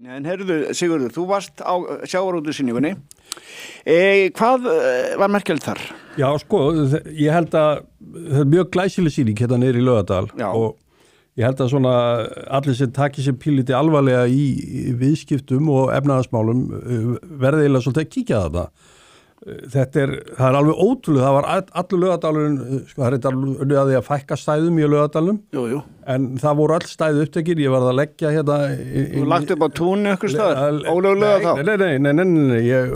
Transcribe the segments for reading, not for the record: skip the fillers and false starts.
En heyrðu, Sigurður, þú varst á sjávarútvegssýningunni. Hvað var merkilegt þar? Já, sko, ég held að það er mjög glæsileg sýning hérna niður í Laugardal og ég held að svona allir sem taki sér píliti alvarlega í viðskiptum og efnahagsmálum verði eiginlega svolítið að kíkja þarna. Það er alveg ótrúlega, það var allur Laugardalurinn, sko, það er unnið að því að fækka stæðum í Laugardalnum, en það voru all stæði upptekir, ég var að leggja hérna... Þú lagt upp á túnni ykkur staðar, ólöglega þá? Nei, ég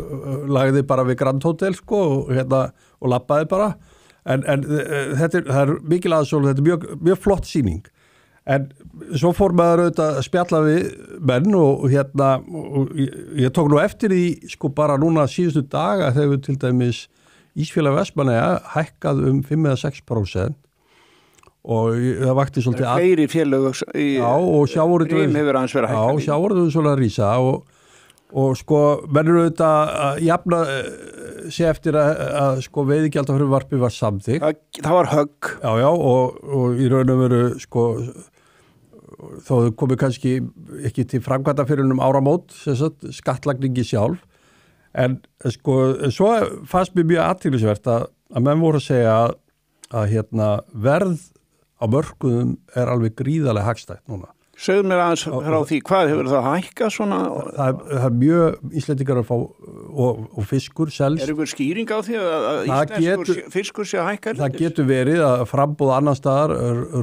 lagði bara við Grand Hotel, sko, og labbaði bara, en það er mikil aðsókn, þetta er mjög flott sýning. En svo fór maður auðvitað að spjalla við menn og ég tók nú eftir því sko bara núna síðustu daga þegar til dæmis Ísfélag Vestmannaeyja hækkað 5 eða 6% og það vakti svolítið að... Fleiri félög í Rím hefur aðeins verið hækkað. Já, sjávarútvegurinn svona að rísa og sko menn eru auðvitað að jafna sé eftir að sko veiðigjaldafrumvarpið var samþykkt. Það var högg. Já, og í raun og veru sko þó þau komið kannski ekki til framkvæmda fyrir áramót, skattlagningi sjálf, en sko, svo fannst mér mjög athyglisvert að menn voru að segja að verð á mörkuðum er alveg gríðarlega hagstætt núna. Segðu mér aðeins frá því, hvað hefur það hækkað svona? Það er mjög Íslendingar að fá og fiskur selst. Er einhver skýring á því að íslenskur fiskur sé að hækka? Það getur verið að framboð annar staðar,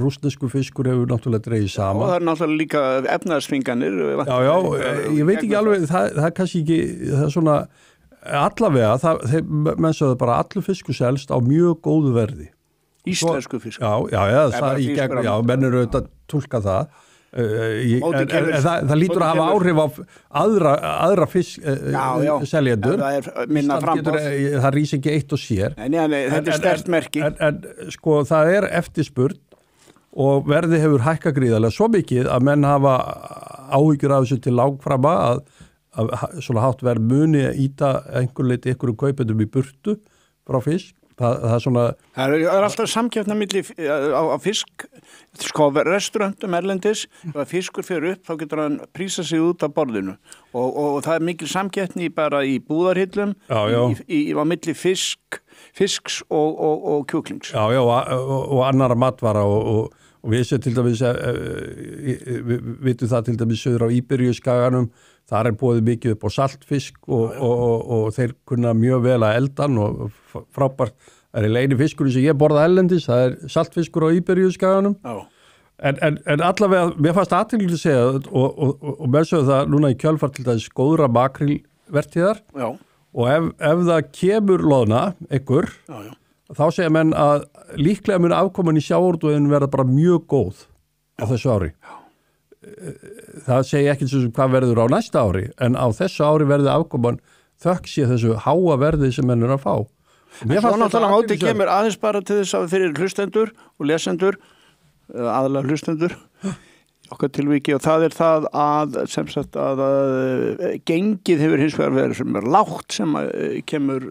rússneskur fiskur hefur náttúrulega dregið saman. Og það er náttúrulega líka efnaðsþvinganir. Já, ég veit ekki alveg, það er kannski ekki, það er svona allavega, menn sögðu bara allur fiskur selst á mjög góðu verði. Íslensku fiskur? Já, menn eru auðvitað túlka það. Það lítur að hafa áhrif á aðra seljendur. Það er minna framboð. Það rís ekki eitt og sér. Nei, þetta er sterkt merki. En sko það er eftirspurn og verði hefur hækkað gríðarlega svo mikið að menn hafa áhyggjur af þessu til langframa að svona hátt verð muni að íta einhver leiti einhverjum kaupendum í burtu frá fisk. Það er svona... Það er alltaf samkeppni milli á fisk, sko, restauröntum erlendis, ef fiskur fyrir upp, þá getur hann prísa sig út af borðinu og það er mikil samkeppni bara í búðarhillum, á milli fisks og kjúklings. Já, og annara matvara og við séum til dæmis, við vitum það til dæmis söður á Íberíuskaganum, þar er boðið mikið upp á saltfisk og þeir kunna mjög vel að eldan og frábært. Það er eini fiskur sem ég borða ellendis, það er saltfiskur á Íberíuskaganum. En allavega, mér fannst athyglisvert að segja og mér sögðu það núna í kjölfar til þess góðra makrílvertíðar og ef það kemur loðna einhver, þá segja menn að líklega mun afkoman í sjávarútveginn verða bara mjög góð á þessu ári. Það segi ekki sem hvað verður á næsta ári, en á þessu ári verði afkoman þökk sé þessu háa verði sem menn er að fá. En svo náttúrulega móti kemur aðeins bara til þess að fyrir hlustendur og lesendur, aðalega hlustendur, okkar tilviki, og það er það að sem sagt að gengið hefur hins vegar verið sem er lágt sem kemur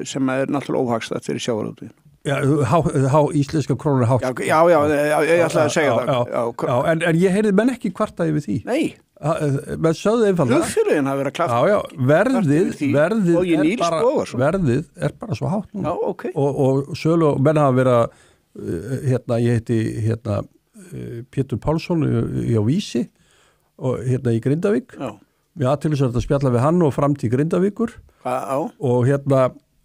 sem er náttúrulega óhagstætt fyrir sjávarútveginn. Já, íslenska krónur hátt. Já, ég ætlaði að segja það. En ég heyrði menn ekki kvarta yfir því. Nei. Menn sögðu einfalda. Flugfélögin hafa verið að klafta. Verðið er bara svo hátt núna. Já, ok. Og sölu, menn hafa verið að, ég heiti Pétur Pálsson á Vísi og í Grindavík. Já. Við aðtýrlisum að spjalla við hann og framtíð Grindavíkur.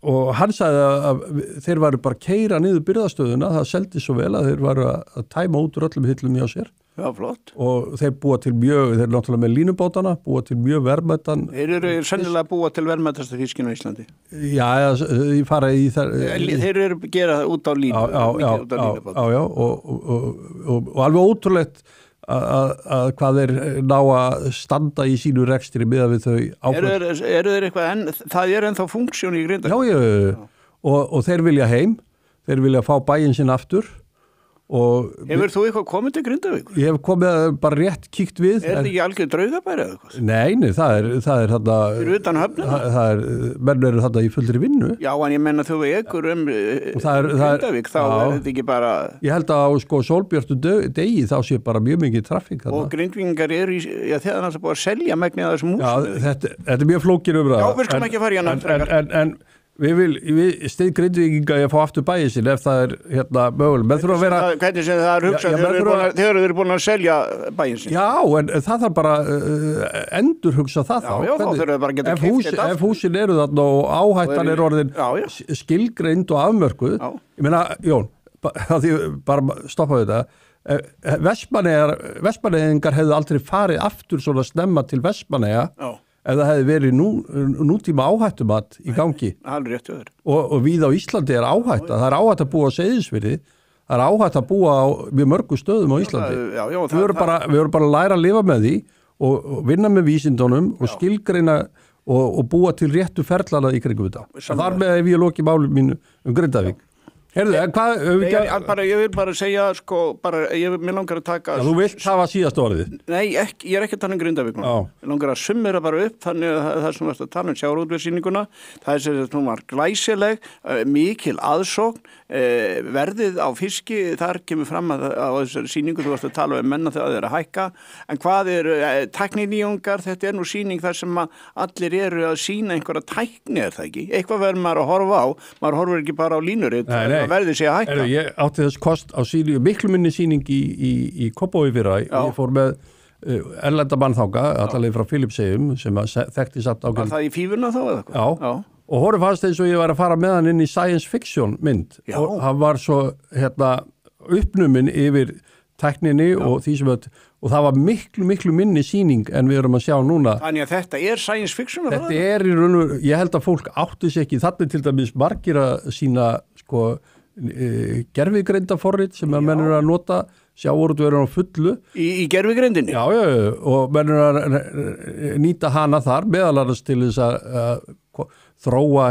Og hann sagði að þeir varu bara að keyra niður birgðastöðuna, það seldi svo vel að þeir varu að tæma út úr öllum hillum hjá sér. Já, flott. Og þeir þeir er náttúrulega með línubátana, búa til mjög verðmætan. Þeir eru sennilega búa til verðmætasta fiskinu á Íslandi. Já, ég fara í það. Þeir eru gera það út á línu. Já, og alveg ótrúlegt að hvað þeir ná að standa í sínu rekstri miðað við þau áfram. Eru þeir eitthvað það er ennþá funksjón í Grindavík? Já, og þeir vilja heim, þeir vilja fá bæinn sinn aftur Hefur þú eitthvað komið til Grindavíkur? Ég hef komið bara rétt kíkt við. Er þetta ekki algjör draugabæri eða eitthvað? Nei, það er þarna... Fyrir utan höfnina? Menn eru þarna í fullri vinnu. Já, en ég menna þú ekur Grindavík, þá er þetta ekki bara... Ég held að á sólbjörtu degi þá sé bara mjög mikið traffík. Og Grindvíkingar eru þegar það er búið að selja megnið af þessum húsum. Já, þetta er mjög flókin umræða. Já, við skulum ekki fara í hana. En við stið Grindvíkinga að fá aftur bæið sín ef það er möguleg. Menn þurfa að vera... Hvernig sem það er hugsað þegar þeir eru búin að selja bæið sín? Já, en það þarf bara endur hugsa það þá. Já, þá þurfa bara að geta keypt þetta aftur. Ef húsin eru þarna og áhættan er orðin skilgreind og afmörkuð. Ég meina, Jón, bara stoppa við þetta. Vestmannaeyingar hefðu aldrei farið aftur svona snemma til Vestmannaeyja ef það hefði verið nútíma áhættumat í gangi. Alveg rétt hjá þér. Og við á Íslandi er áhætta. Það er áhætta að búa á Seyðisfirði. Það er áhætta að búa á mjög mörgu stöðum á Íslandi. Við erum bara að læra að lifa með því og vinna með vísindunum og skilgreina og búa til réttu ferlana í kringum þetta. Þar með ef ég loki máli mínu Grindavík. Herðu, hvað... Ég vil bara segja, mér langar að taka... Þú vilt hafa síðast orðið? Nei, ég er ekki að tala Grindavík. Mér langar að summera bara upp, þannig að það sem varst að tala sjávarútvegsýninguna, það er sem hún var glæsileg, mikil aðsókn, verðið á fiski, þar kemur fram að á þessari sýningu, þú varst að tala menna þegar það er að hækka, en hvað er tækninýjungar, þetta er nú sýning þar sem allir eru að sýna einhverja tækni, er það ekki? Eitthvað verður maður að horfa á, maður horfir ekki bara á línurit. Verði sig að hækka. Ég átti þess kost á miklu minni sýning í Kópavogi fyrra. Ég fór með erlenda mannþanga, allavega frá Filippseyjum sem þekkti samt ágætt. Var það í fífuna þá eða eitthvað? Já. Og horfði fannst eins og ég var að fara með hann inn í science fiction mynd. Já. Og hann var svo uppnuminn yfir tækninni og því sem og það var miklu minni sýning en við erum að sjá núna. Þannig að þetta er science fiction? Þetta er í raun og ég held að fólk átti sig ekki, þannig til dæmis margir að sína gervigreindaforrit sem að menn eru að nota, sjávarútvegurinn á fullu. Í gervigreindinni? Já, og menn eru að nýta hana þar, meðal annars til þess að þróa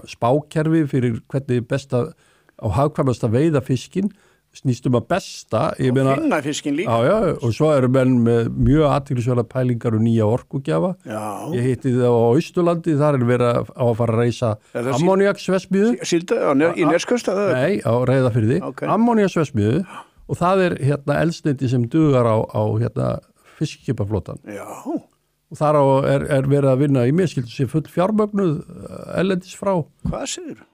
spákerfi fyrir hvernig besta á hagkvæmasta veiða fiskinn, snýstum að besta. Og finna fiskinn líka. Já, og svo eru menn með mjög athyglisverða pælingar nýja orkugjafa. Já. Ég hitti það á Austurlandi, þar er verið að fara að reisa ammóníaksverksmiðju. Síldu í Neskaupstað? Nei, á Reyðarfirði. Okay. Ammóníaksverksmiðju og það er eldsneyti sem dugar á fiskskipaflotan. Já. Og þar er verið að vinna í mér skildu sér full fjármögnuð ellendis frá. Hvað segir þú?